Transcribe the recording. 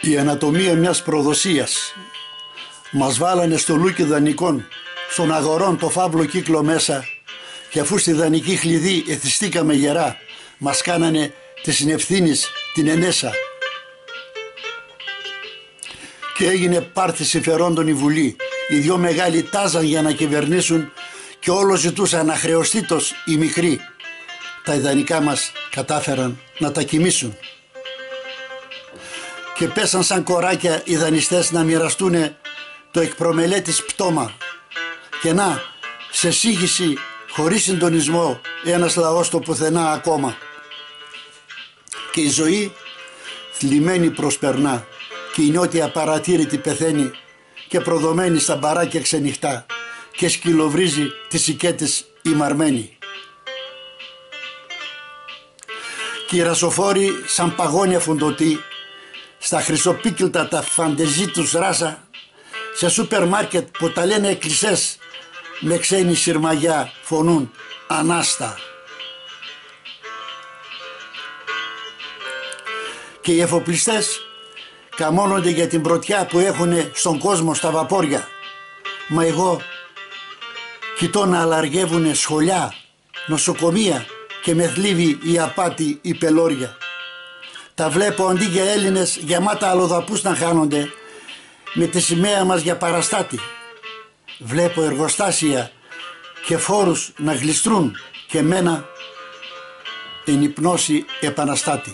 Η ανατομία μιας προδοσίας. Μας βάλανε στο λούκι δανεικών, στον αγορών το φαύλο κύκλο μέσα, και αφού στη δανεική χλειδί εθιστήκαμε γερά, μας κάνανε τη συνευθύνης την ενέσα. Και έγινε πάρτι συμφερόντων η Βουλή. Οι δυο μεγάλοι τάζαν για να κυβερνήσουν και όλο ζητούσαν αχρεωστήτως οι μικροί. Τα ιδανικά μας κατάφεραν να τα κοιμήσουν. Και πέσαν σαν κοράκια οι δανειστές να μοιραστούν το εκπρομελέτης πτώμα. Και να, σε σύγχυση χωρίς συντονισμό ένας λαός το πουθενά ακόμα. Και η ζωή θλιμμένη προσπερνά και η νιώτια παρατήρητη πεθαίνει και προδομένη στα μπαράκια ξενυχτά και σκυλοβρίζει τις οικέτες η μαρμένη. Και οι ρασοφόροι σαν παγόνια φουντωτοί στα χρυσοπίκυλτα τα φαντεζή τους ράσα, σε σούπερ μάρκετ που τα λένε εκκλησές με ξένη συρμαγιά φωνούν Ανάστα. Και οι εφοπλιστές καμώνονται για την πρωτιά που έχουν στον κόσμο στα βαπόρια. Μα εγώ κοιτώ να αλλαργεύουνε σχολιά, νοσοκομεία και με θλίβει η απάτη η πελώρια. Τα βλέπω αντί για Έλληνες γεμάτα αλλοδαπούς να χάνονται με τη σημαία μας για παραστάτη. Βλέπω εργοστάσια και φόρους να γλιστρούν και μένα εν υπνώση επαναστάτη.